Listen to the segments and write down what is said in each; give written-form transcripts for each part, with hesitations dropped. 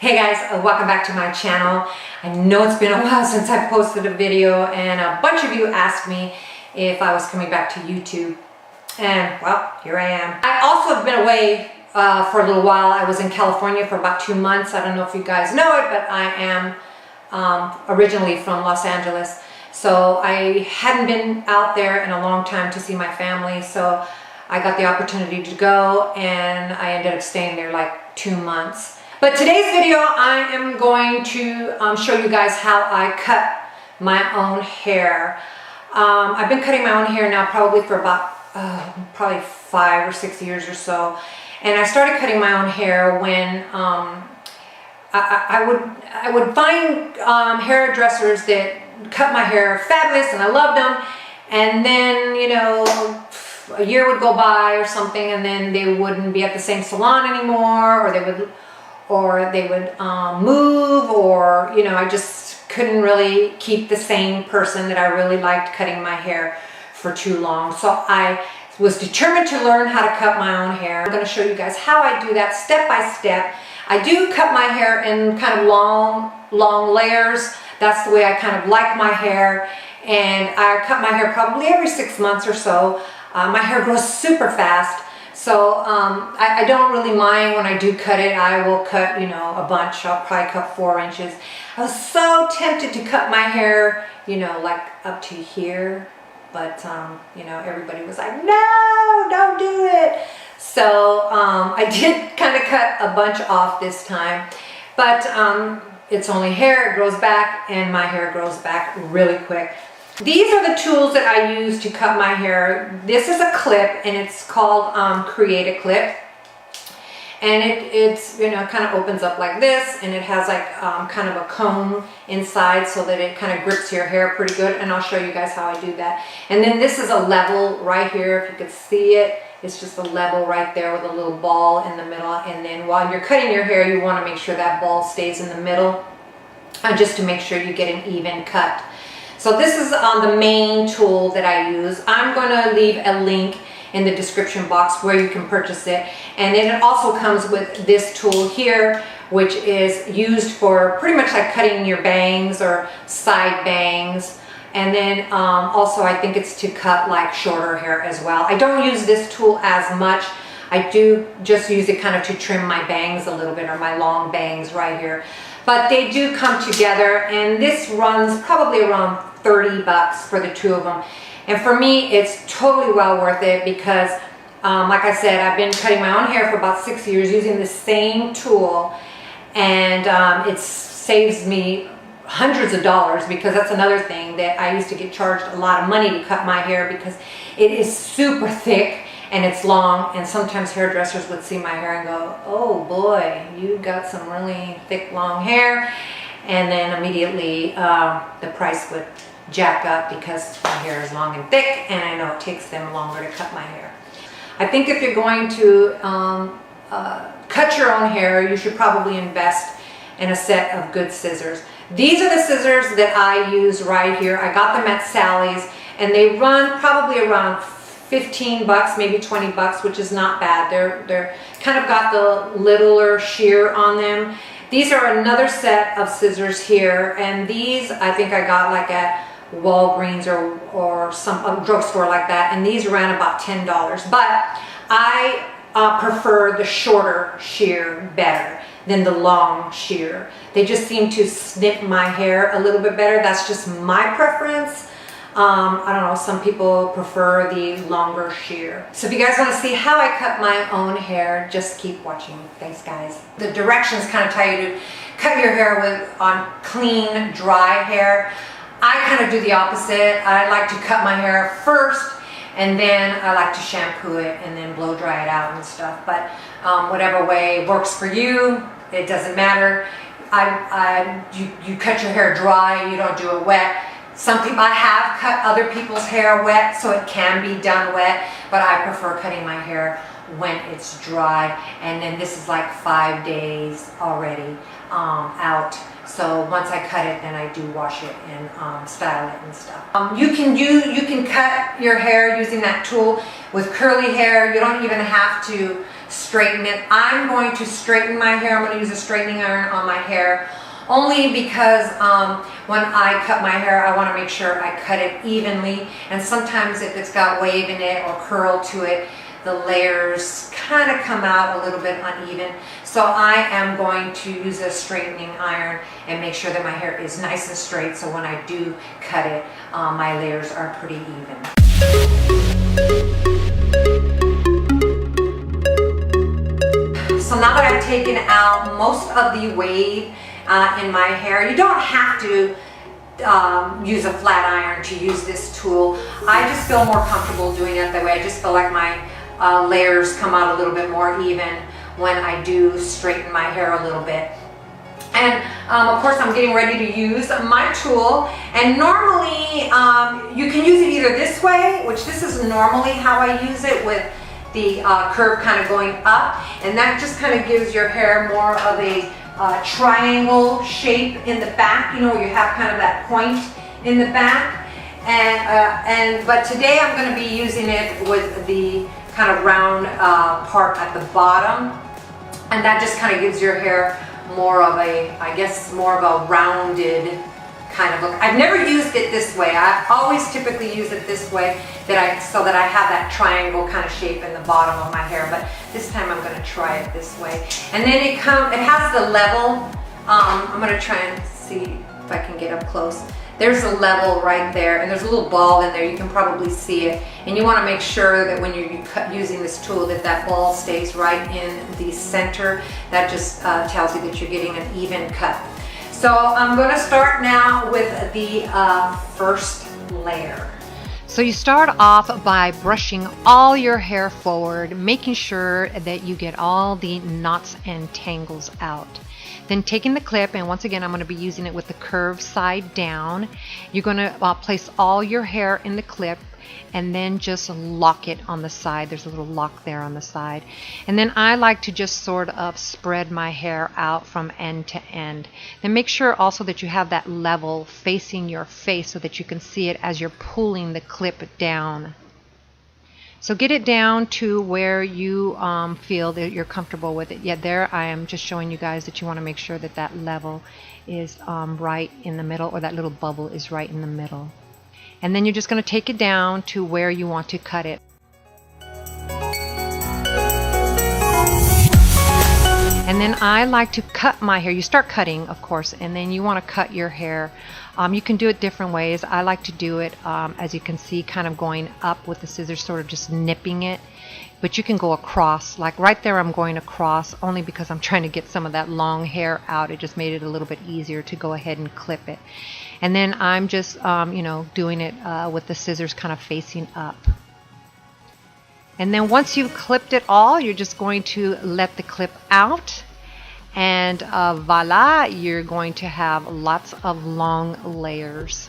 Hey guys, welcome back to my channel. I know it's been a while since I posted a video and a bunch of you asked me if I was coming back to YouTube. And well, here I am. I also have been away for a little while. I was in California for about 2 months. I don't know if you guys know it, but I am originally from Los Angeles. So I hadn't been out there in a long time to see my family. So I got the opportunity to go and I ended up staying there like 2 months. But today's video, I am going to show you guys how I cut my own hair. I've been cutting my own hair now probably for about probably 5 or 6 years or so. And I started cutting my own hair when I would find hairdressers that cut my hair fabulous and I loved them. And then, you know, a year would go by or something and then they wouldn't be at the same salon anymore, or they would move, or you know, I just couldn't really keep the same person that I really liked cutting my hair for too long. So I was determined to learn how to cut my own hair. I'm going to show you guys how I do that step by step. I do cut my hair in kind of long layers. That's the way I kind of like my hair, and I cut my hair probably every 6 months or so. My hair grows super fast. So I don't really mind when I do cut it. I will cut, you know, a bunch. I'll probably cut 4 inches. I was so tempted to cut my hair, you know, like up to here. But, you know, everybody was like, no, don't do it. So I did kind of cut a bunch off this time. But it's only hair. It grows back, and my hair grows back really quick. These are the tools that I use to cut my hair. This is a clip, and it's called CreaClip. And it's, you know, kind of opens up like this, and it has like kind of a comb inside so that it kind of grips your hair pretty good. And I'll show you guys how I do that. And then this is a level right here, if you could see it. It's just a level right there with a little ball in the middle. And then while you're cutting your hair, you want to make sure that ball stays in the middle, just to make sure you get an even cut. So this is the main tool that I use. I'm going to leave a link in the description box where you can purchase it. And then it also comes with this tool here, which is used for pretty much like cutting your bangs or side bangs. And then also I think it's to cut like shorter hair as well. I don't use this tool as much. I do just use it kind of to trim my bangs a little bit, or my long bangs right here. But they do come together, and this runs probably around 30 bucks for the two of them. And for me, it's totally well worth it because, like I said, I've been cutting my own hair for about 6 years using the same tool, and it saves me hundreds of dollars, because that's another thing that I used to get charged a lot of money to cut my hair because it is super thick and it's long, and sometimes hairdressers would see my hair and go, oh boy, you got some really thick long hair, and then immediately the price would jack up because my hair is long and thick, and I know it takes them longer to cut my hair. I think if you're going to cut your own hair, you should probably invest in a set of good scissors. These are the scissors that I use right here. I got them at Sally's, and they run probably around 15 bucks, maybe 20 bucks, which is not bad. They're kind of got the littler shear on them. These are another set of scissors here, and these I think I got like at Walgreens or some drugstore like that, and these ran about $10. But I prefer the shorter shear better than the long shear. They just seem to snip my hair a little bit better. That's just my preference. I don't know, some people prefer the longer shear. So if you guys want to see how I cut my own hair, just keep watching. Thanks guys. The directions kind of tell you to cut your hair on clean, dry hair. I kind of do the opposite. I like to cut my hair first, and then I like to shampoo it and then blow dry it out and stuff. But whatever way works for you, it doesn't matter. You cut your hair dry, you don't do it wet. Some people, I have cut other people's hair wet, so it can be done wet, but I prefer cutting my hair when it's dry. And then this is like 5 days already out. So once I cut it, then I do wash it and style it and stuff. You can cut your hair using that tool with curly hair. You don't even have to straighten it. I'm going to straighten my hair. I'm going to use a straightening iron on my hair only because when I cut my hair, I want to make sure I cut it evenly. And sometimes if it's got wave in it or curl to it, the layers kind of come out a little bit uneven. So I am going to use a straightening iron and make sure that my hair is nice and straight, so when I do cut it, my layers are pretty even. So now that I've taken out most of the wave in my hair, you don't have to use a flat iron to use this tool. I just feel more comfortable doing it that way. I just feel like my layers come out a little bit more even when I do straighten my hair a little bit. And of course I'm getting ready to use my tool, and normally you can use it either this way, which this is normally how I use it, with the curve kind of going up, and that just kind of gives your hair more of a triangle shape in the back, you know, where you have kind of that point in the back. But today I'm going to be using it with the kind of round part at the bottom, and that just kind of gives your hair more of a, I guess, more of a rounded kind of look. I've never used it this way. I always typically use it this way, so that I have that triangle kind of shape in the bottom of my hair, but this time I'm going to try it this way. And then it has the level. I'm going to try and see if I can get up close. There's a level right there, and there's a little ball in there. You can probably see it, and you want to make sure that when you're using this tool that ball stays right in the center. That just tells you that you're getting an even cut. So I'm going to start now with the first layer. So you start off by brushing all your hair forward, making sure that you get all the knots and tangles out. Then taking the clip, and once again I'm going to be using it with the curved side down, you're going to place all your hair in the clip and then just lock it on the side. There's a little lock there on the side. And then I like to just sort of spread my hair out from end to end. Then make sure also that you have that level facing your face so that you can see it as you're pulling the clip down. So get it down to where you feel that you're comfortable with it. Yeah, there I am just showing you guys that you want to make sure that that level is right in the middle, or that little bubble is right in the middle. And then you're just going to take it down to where you want to cut it. And then I like to cut my hair. You start cutting, of course, and then you want to cut your hair. You can do it different ways. I like to do it, as you can see, kind of going up with the scissors, sort of just nipping it. But you can go across, like right there I'm going across, only because I'm trying to get some of that long hair out. It just made it a little bit easier to go ahead and clip it. And then I'm just, you know, doing it with the scissors kind of facing up. And then once you've clipped it all, you're just going to let the clip out. And voila, you're going to have lots of long layers.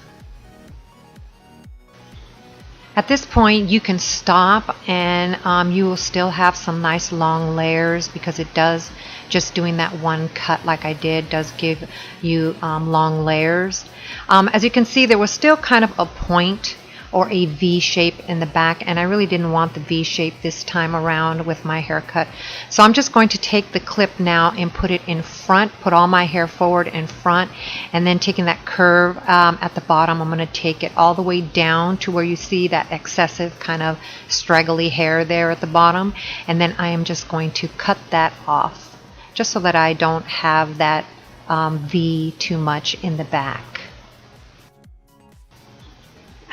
At this point you can stop, and you will still have some nice long layers, because it does, just doing that one cut like I did, does give you long layers. As you can see, there was still kind of a point or a V shape in the back, and I really didn't want the V shape this time around with my haircut. So I'm just going to take the clip now and put it in front, put all my hair forward in front, and then taking that curve at the bottom, I'm going to take it all the way down to where you see that excessive kind of straggly hair there at the bottom, and then I am just going to cut that off, just so that I don't have that V too much in the back.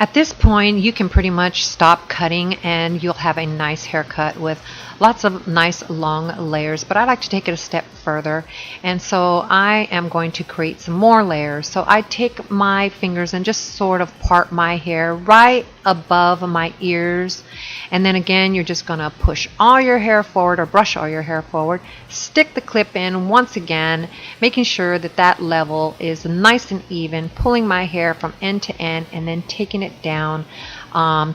At this point, you can pretty much stop cutting, and you'll have a nice haircut with lots of nice long layers. But I like to take it a step further, and so I am going to create some more layers. So I take my fingers and just sort of part my hair right above my ears, and then again you're just going to push all your hair forward, or brush all your hair forward, stick the clip in once again, making sure that that level is nice and even, pulling my hair from end to end, and then taking it down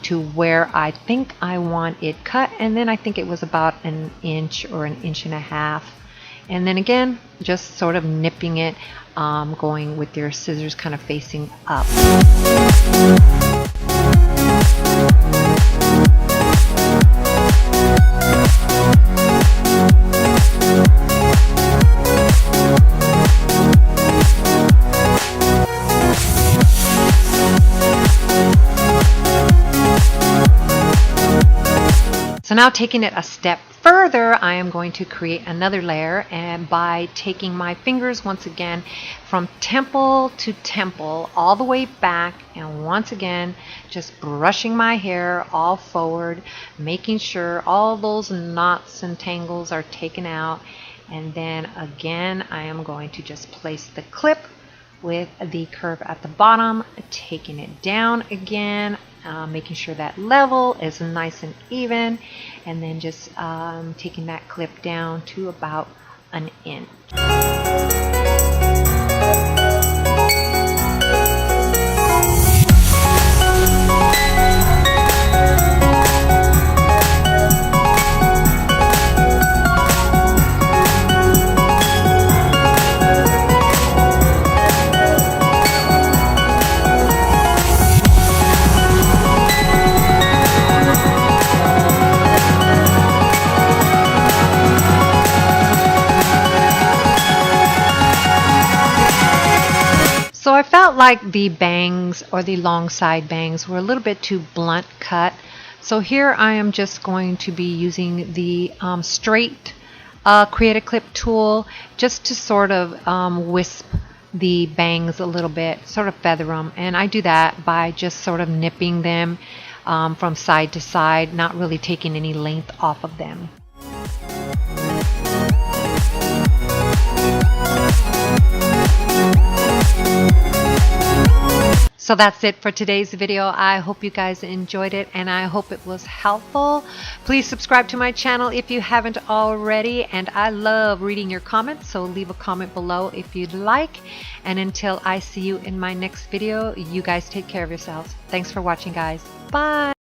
to where I think I want it cut. And then I think it was about an inch or an inch and a half And then again, just sort of nipping it, going with your scissors kind of facing up. So now taking it a step further, I am going to create another layer, and by taking my fingers once again from temple to temple all the way back, and once again just brushing my hair all forward, making sure all those knots and tangles are taken out. And then again I am going to just place the clip with the curve at the bottom, taking it down again, making sure that level is nice and even, and then just taking that clip down to about an inch. So I felt like the bangs, or the long side bangs, were a little bit too blunt cut. So here I am just going to be using the straight CreaClip tool just to sort of wisp the bangs a little bit, sort of feather them. And I do that by just sort of nipping them from side to side, not really taking any length off of them. So that's it for today's video. I hope you guys enjoyed it, and I hope it was helpful. Please subscribe to my channel if you haven't already, and I love reading your comments, so leave a comment below if you'd like. And until I see you in my next video, you guys take care of yourselves. Thanks for watching, guys. Bye.